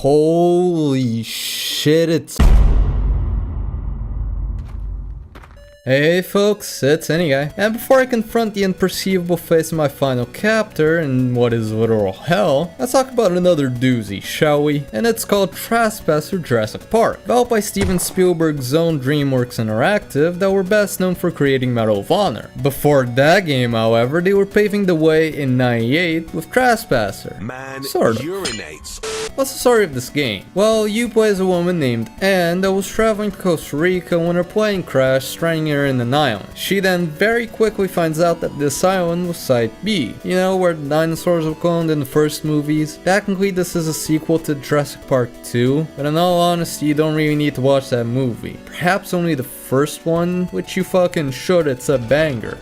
Holy shit, it's... Hey folks, it's Indieguy, and before I confront the unperceivable face of my final captor in what is literal hell, let's talk about another doozy, shall we? And it's called Trespasser Jurassic Park, developed by Steven Spielberg's own Dreamworks Interactive that were best known for creating Medal of Honor. Before that game, however, they were paving the way in '98 with Trespasser. Sort of. Urinates. What's the story of this game? Well, you play as a woman named Anne that was traveling to Costa Rica when her plane crashed, stranding her in an island. She then very quickly finds out that this island was Site B. You know, where the dinosaurs were cloned in the first movies? Technically, this is a sequel to Jurassic Park 2, but in all honesty, you don't really need to watch that movie. Perhaps only the first one, which you fucking should, it's a banger.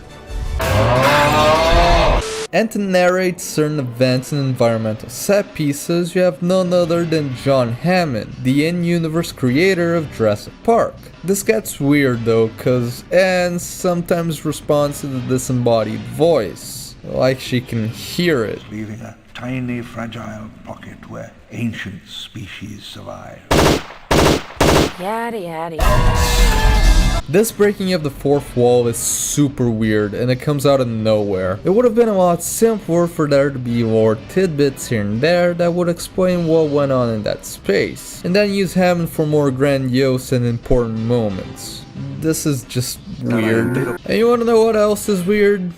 And to narrate certain events and environmental set pieces, you have none other than John Hammond, the in-universe creator of Jurassic Park. This gets weird though, cause Anne sometimes responds to the disembodied voice, like she can hear it. Leaving a tiny, fragile pocket where ancient species survive. Yada yada. This breaking of the fourth wall is super weird and it comes out of nowhere. It would have been a lot simpler for there to be lore tidbits here and there that would explain what went on in that space, and then use Hammond for more grandiose and important moments. This is just weird. And you wanna know what else is weird?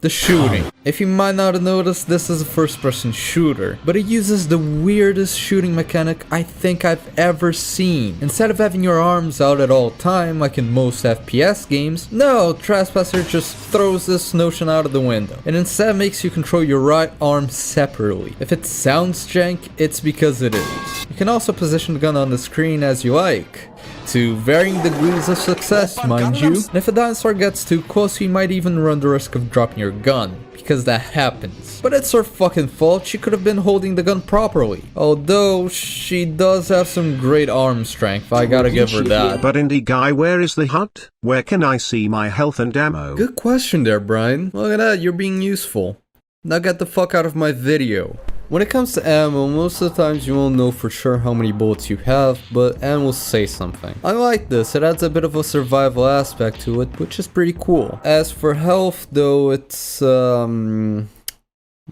The shooting. If you might not have noticed, this is a first-person shooter, but it uses the weirdest shooting mechanic I think I've ever seen. Instead of having your arms out at all time, like in most FPS games, no, Trespasser just throws this notion out of the window, and instead makes you control your right arm separately. If it sounds jank, it's because it is. You can also position the gun on the screen as you like, to varying degrees of success, mind you. And if a dinosaur gets too close, you might even run the risk of dropping your gun, because that happens. But it's her fucking fault, she could have been holding the gun properly. Although, she does have some great arm strength, I gotta give her that. But Indieguy, where is the hut? Where can I see my health and ammo? Good question there, Brian. Look at that, you're being useful. Now get the fuck out of my video. When it comes to ammo, most of the times you won't know for sure how many bullets you have, but Anne will say something. I like this, it adds a bit of a survival aspect to it, which is pretty cool. As for health though, it's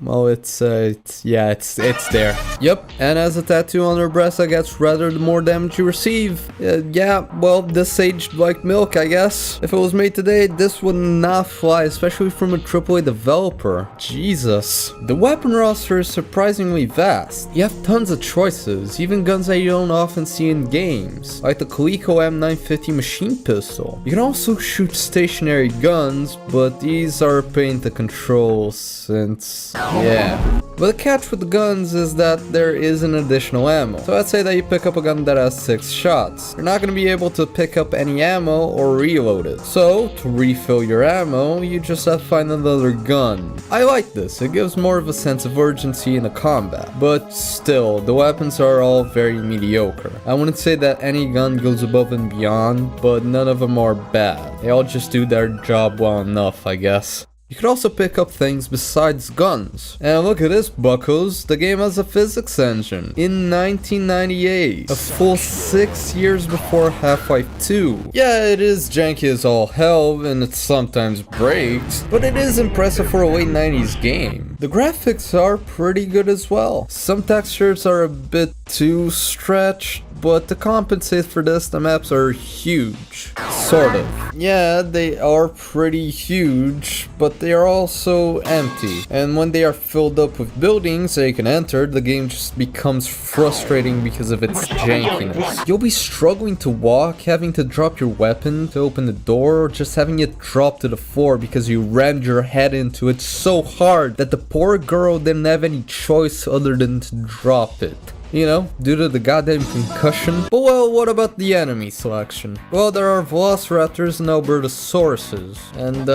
well, it's there. Yep, and as a tattoo on her breast, I guess rather the more damage you receive. Yeah, well, this aged like milk, I guess. If it was made today, this would not fly, especially from a AAA developer. Jesus. The weapon roster is surprisingly vast. You have tons of choices, even guns that you don't often see in games, like the Coleco M950 machine pistol. You can also shoot stationary guns, but these are a pain to control since... yeah. But the catch with the guns is that there is an additional ammo. So let's say that you pick up a gun that has 6 shots. You're not going to be able to pick up any ammo or reload it. So, to refill your ammo, you just have to find another gun. I like this, it gives more of a sense of urgency in the combat. But still, the weapons are all very mediocre. I wouldn't say that any gun goes above and beyond, but none of them are bad. They all just do their job well enough, I guess. You could also pick up things besides guns. And look at this, buckos, the game has a physics engine. In 1998, a full 6 years before Half-Life 2. Yeah, it is janky as all hell, and it sometimes breaks, but it is impressive for a late 90s game. The graphics are pretty good as well. Some textures are a bit too stretched, but to compensate for this, the maps are huge. Sort of. Yeah, they are pretty huge, but they are also empty. And when they are filled up with buildings that you can enter, the game just becomes frustrating because of its jankiness. You'll be struggling to walk, having to drop your weapon to open the door, or just having it drop to the floor because you rammed your head into it so hard that the poor girl didn't have any choice other than to drop it. You know, due to the goddamn concussion. But well, what about the enemy selection? Well, there are Velociraptors and Albertosauruses, and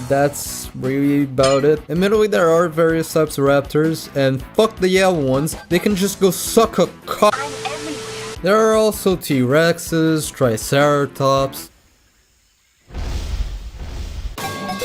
that's really about it. Admittedly, there are various types of raptors, and fuck the yellow ones, they can just go suck a cock. There are also T-Rexes, Triceratops,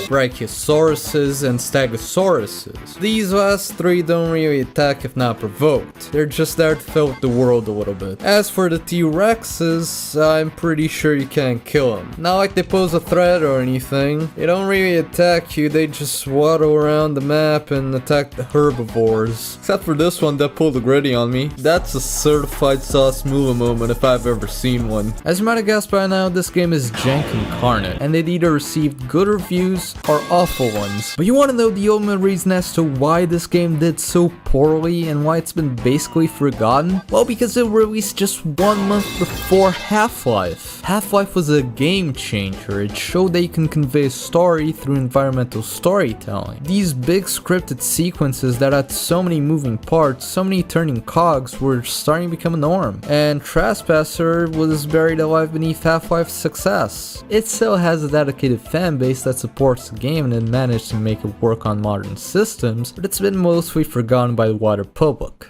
Brachiosauruses, and Stegosauruses. These last three don't really attack if not provoked. They're just there to fill up the world a little bit. As for the T-Rexes, I'm pretty sure you can't kill them. Not like they pose a threat or anything. They don't really attack you, they just waddle around the map and attack the herbivores. Except for this one that pulled a gritty on me. That's a certified sauce movie moment if I've ever seen one. As you might have guessed by now, this game is jank incarnate, and it either received good reviews or awful ones. But you want to know the ultimate reason as to why this game did so poorly and why it's been basically forgotten? Well, because it released just 1 month before Half-Life. Half-Life was a game changer. It showed that you can convey a story through environmental storytelling. These big scripted sequences that had so many moving parts, so many turning cogs, were starting to become a norm. And Trespasser was buried alive beneath Half-Life's success. It still has a dedicated fan base that supports the game and managed to make it work on modern systems, but it's been mostly forgotten by the wider public.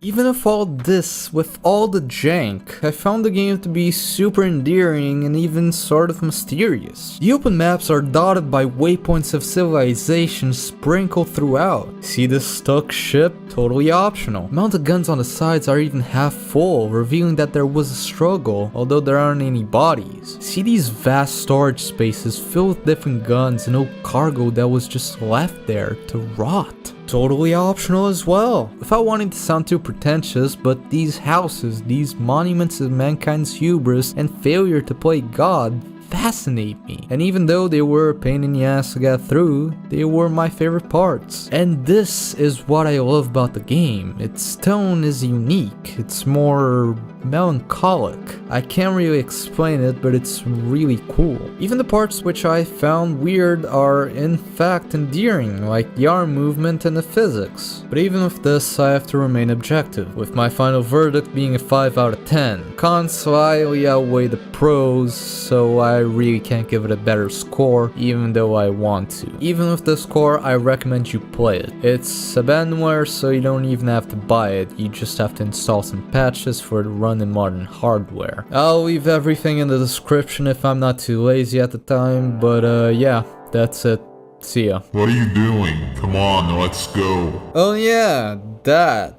Even with all this, with all the jank, I found the game to be super endearing and even sort of mysterious. The open maps are dotted by waypoints of civilization sprinkled throughout. See this stuck ship? Totally optional. Mounted guns on the sides are even half full, revealing that there was a struggle, although there aren't any bodies. See these vast storage spaces filled with different guns and no cargo that was just left there to rot. Totally optional as well. Without wanting to sound too pretentious, but these houses, these monuments of mankind's hubris and failure to play God, fascinate me. And even though they were a pain in the ass to get through, they were my favorite parts. And this is what I love about the game. Its tone is unique. It's more melancholic. I can't really explain it, but it's really cool. Even the parts which I found weird are in fact endearing, like the arm movement and the physics. But even with this, I have to remain objective, with my final verdict being a 5 out of 10. Cons slightly outweigh the pros, so I really can't give it a better score, even though I want to. Even with this score, I recommend you play it. It's abandonware, so you don't even have to buy it, you just have to install some patches for it to run in modern hardware. I'll leave everything in the description if I'm not too lazy at the time, but yeah, that's it. See ya. What are you doing? Come on, let's go. Oh yeah, that.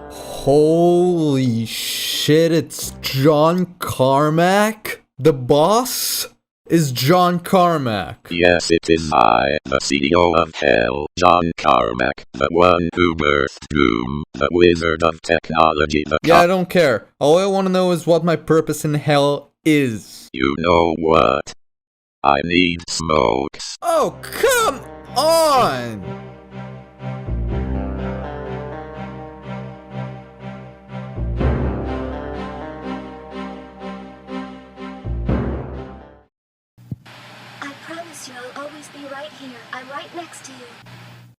Holy shit, it's John Carmack? The boss is John Carmack. Yes, it is I, the CEO of Hell, John Carmack, the one who birthed Doom, the wizard of technology, Yeah, I don't care. All I want to know is what my purpose in hell is. You know what? I need smokes. Oh, come on! I promise you I'll always be right here. I'm right next to you.